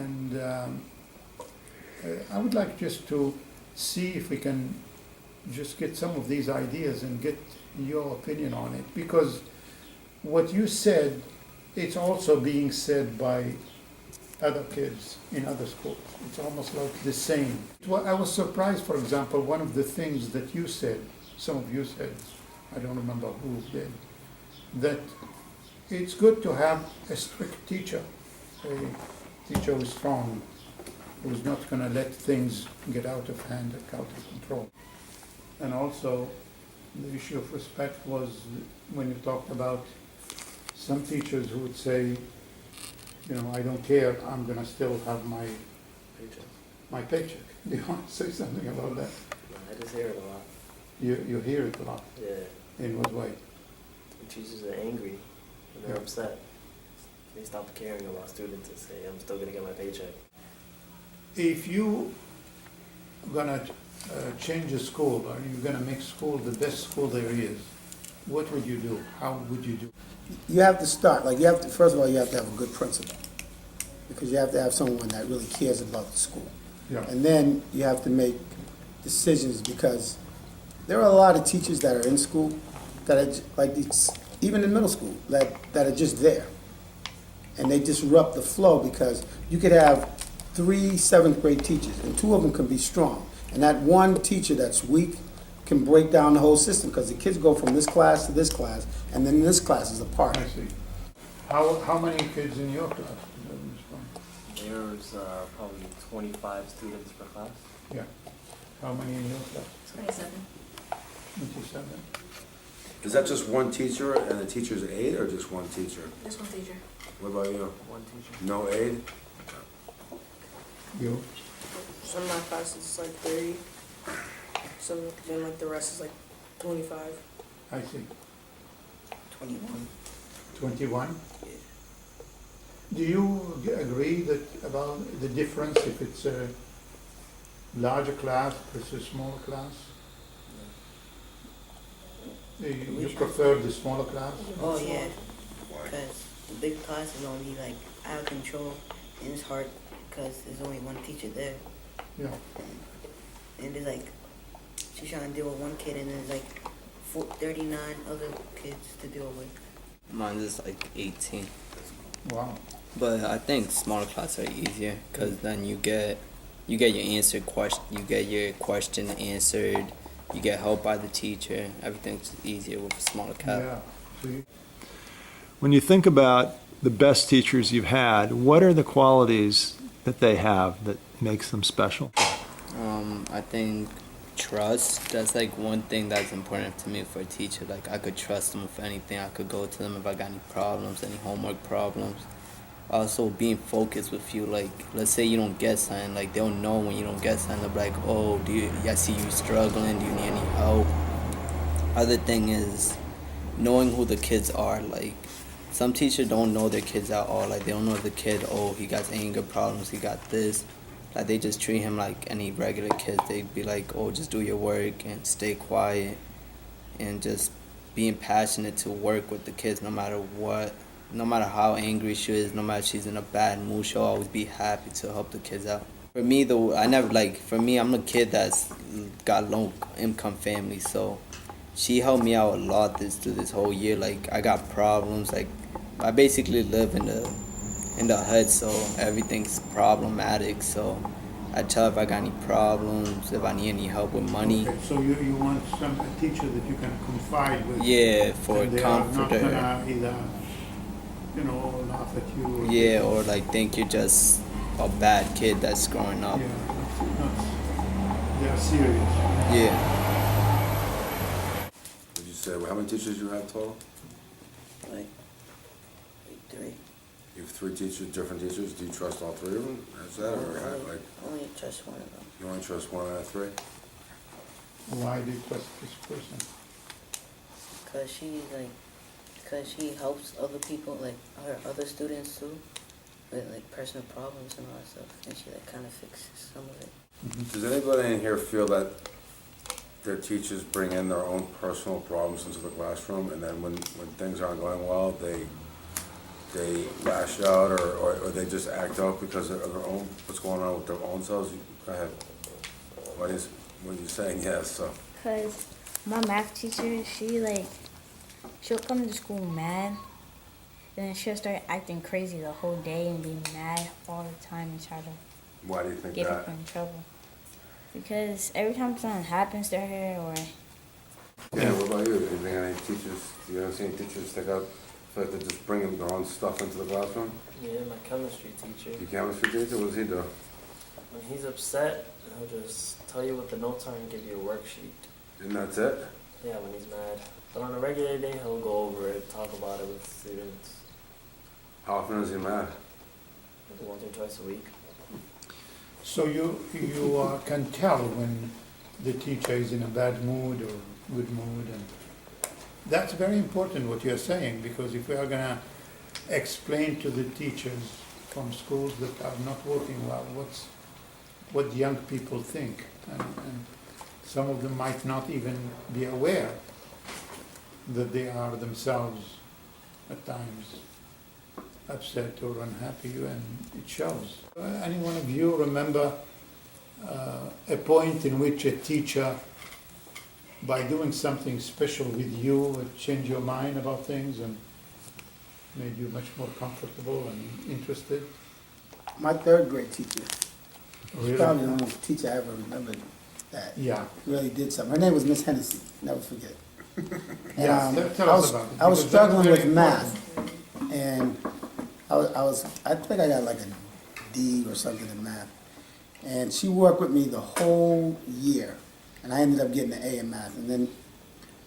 And I would like just to see if we can just get some of these ideas and get your opinion on it, because what you said, it's also being said by other kids in other schools. It's almost like the same. Well, I was surprised, for example, one of the things that you said, some of you said, I don't remember who did, that it's good to have a strict teacher, a teacher who's strong, who's not going to let things get out of hand, out of control. And also, the issue of respect was when you talked about some teachers who would say, you know, I don't care, I'm going to still have my paycheck. Do you want to say something about that? I just hear it a lot. You hear it a lot? Yeah. In what way? The teachers are angry and they're upset. They stop caring about students and say, I'm still going to get my paycheck. If you going to change a school, or you're going to make school the best school there is, what would you do? How would you do? You have to start, like you have to, first of all, you have to have a good principal, because you have to have someone that really cares about the school. Yeah. And then you have to make decisions, because there are a lot of teachers that are in school that are like these, even in middle school, that are just there. And they disrupt the flow, because you could have 3 seventh grade teachers and 2 of them can be strong. And that one teacher that's weak can break down the whole system, because the kids go from this class to this class, and then this class is apart. I see. How many kids in your class? There's probably 25 students per class. Yeah. How many in your class? 27. 27. Is that just one teacher and the teacher's aide, or just one teacher? Just one teacher. What about you? One teacher. No aide? You? Some of my classes is like 30. Some, then like the rest is like 25. I see. 21. 21? Do you agree that about the difference if it's a larger class versus a smaller class? You prefer the smaller class? Oh yeah, because the big class is only like out of control, and it's hard because there's only one teacher there, Yeah. and there's like she's trying to deal with one kid, and there's like 39 other kids to deal with. Mine is like 18. Wow. But I think smaller classes are easier, because then you get your question answered. You get help by the teacher. Everything's easier with a smaller class. Yeah. See? When you think about the best teachers you've had, what are the qualities that they have that makes them special? I think trust. That's like one thing that's important to me for a teacher. Like I could trust them with anything. I could go to them if I got any problems, any homework problems. Also being focused with you, like let's say you don't get something, like they'll know when you don't get something. They'll be like, oh, I see you struggling, do you need any help? Other thing is knowing who the kids are. Like some teachers don't know their kids at all. Like they don't know the kid, oh, he got anger problems, he got this. Like they just treat him like any regular kid. They'd be like, oh, just do your work and stay quiet, and just being passionate to work with the kids no matter what. No matter how angry she is, no matter if she's in a bad mood, she'll always be happy to help the kids out. For me, though, I'm a kid that's got low income family, so she helped me out a lot through this whole year. Like, I got problems, like, I basically live in the hood, so everything's problematic, so I tell her if I got any problems, if I need any help with money. Okay, so you want a teacher that you can confide with? Yeah, for a comforter. They're not gonna either, you know, laugh at you. Yeah, or like think you're just a bad kid that's growing up. Yeah, they're serious. Yeah. Did you say, how many teachers you have total? Like 3. You have 3 teachers, different teachers. Do you trust all 3 of them? Is that, or like Only trust one of them. you only trust 1 out of 3? Why do you trust this person? Because she helps other people, like her other students too, with like personal problems and all that stuff, and she like kind of fixes some of it. Does anybody in here feel that their teachers bring in their own personal problems into the classroom, and then when things aren't going well, they they lash out or they just act out because of their own, what's going on with their own selves? Go ahead. What are you saying? Yes, so. Cause my math teacher, she'll come to school mad, and then she'll start acting crazy the whole day and be mad all the time and try to Why do you think get that? her in trouble. Because every time something happens to her, or Yeah, what about you? Do you think any teachers, do you ever see any teachers stick out, feel like they're just bringing their own stuff into the classroom? Yeah, my chemistry teacher. Your chemistry teacher, what does he do? When he's upset, he'll just tell you what the notes are and give you a worksheet. And that's it? Yeah, when he's mad. But on a regular day, he'll go over it, talk about it with students. How often is he mad? Maybe once or twice a week. So you can tell when the teacher is in a bad mood or good mood, and that's very important what you're saying, because if we are gonna explain to the teachers from schools that are not working well, what young people think, and some of them might not even be aware that they are themselves at times upset or unhappy, and it shows. Any one of you remember a point in which a teacher, by doing something special with you, would change your mind about things and made you much more comfortable and interested? My third grade teacher, Really? probably the only teacher I ever remembered that Yeah. really did something. Her name was Miss Hennessy, never forget. Yeah, And, tell us about it, I was because struggling that's with very math, and I think I got like a D or something in math. And she worked with me the whole year, and I ended up getting an A in math. And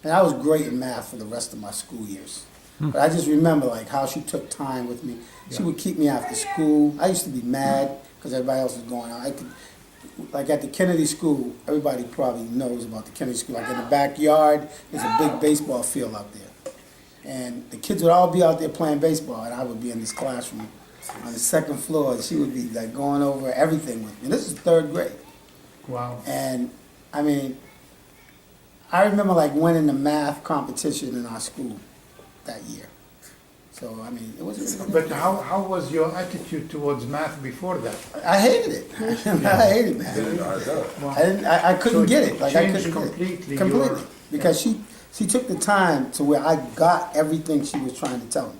I was great in math for the rest of my school years. But I just remember like how she took time with me. She would keep me after school. I used to be mad because everybody else was going out. Like at the Kennedy School, everybody probably knows about the Kennedy School. Like in the backyard, there's a big baseball field out there. And the kids would all be out there playing baseball, and I would be in this classroom on the second floor, and she would be like going over everything with me. And this is third grade. Wow. And I mean, I remember like winning the math competition in our school that year. So I mean, it was. But how was your attitude towards math before that? I hated it. I hated math. I couldn't get it. Like I Changed couldn't get it. completely Completely. your- Because she took the time to where I got everything she was trying to tell me.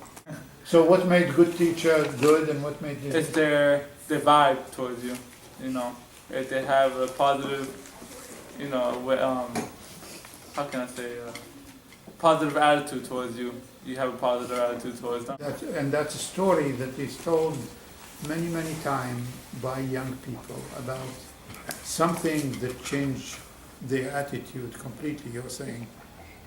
So what made good teacher good, and what made It's it? their vibe towards you, you know. If they have a positive, you know, how can I say, positive attitude towards you, you have a positive attitude towards them. That's a story that is told many, many times by young people about something that changed their attitude completely. You're saying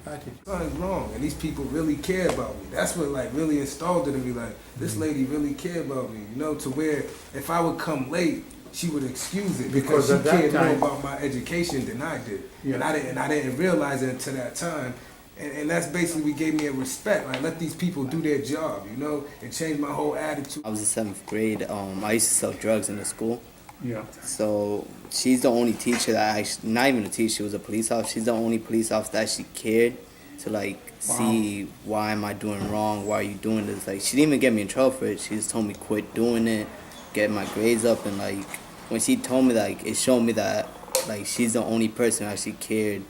attitude. Something's wrong, and these people really care about me. That's what like really installed it in me. Like this lady really cared about me, you know, to where if I would come late, she would excuse it because Because she at that cared more time- about my education than I did, Yeah. and I didn't realize it until that time. And that's basically what gave me a respect. Like let these people do their job, you know, and change my whole attitude. I was in 7th grade. I used to sell drugs in the school. Yeah. So she's the only teacher that actually, not even a teacher, she was a police officer. She's the only police officer that actually cared to like see why am I doing wrong, why are you doing this. Like she didn't even get me in trouble for it. She just told me quit doing it, get my grades up, and like when she told me, like it showed me that like she's the only person who actually cared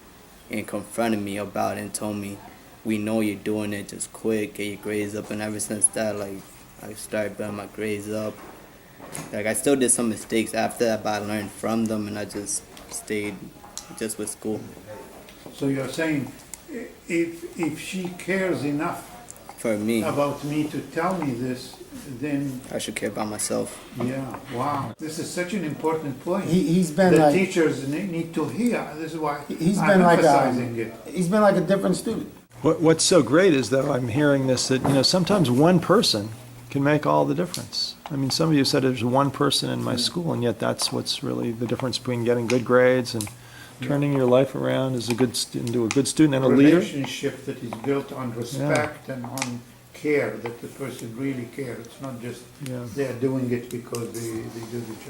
and confronted me about it and told me, we know you're doing it, just quit, get your grades up. And ever since that, like I started getting my grades up. Like I still did some mistakes after that, but I learned from them, and I just stayed just with school. So you're saying if she cares enough For me, about me to tell me this, then I should care about myself. yeah, wow. This is such an important point. He's been The like teachers need to hear. This is why he's I'm been like emphasizing it. he's been like a different student. What's so great is, though, I'm hearing this, that, sometimes one person can make all the difference. I mean, some of you said there's one person in my school, and yet that's what's really the difference between getting good grades and turning your life around as into a good student and a leader. Relationship that is built on respect and on care, that the person really cares. It's not just Yeah. they're doing it because they do the job.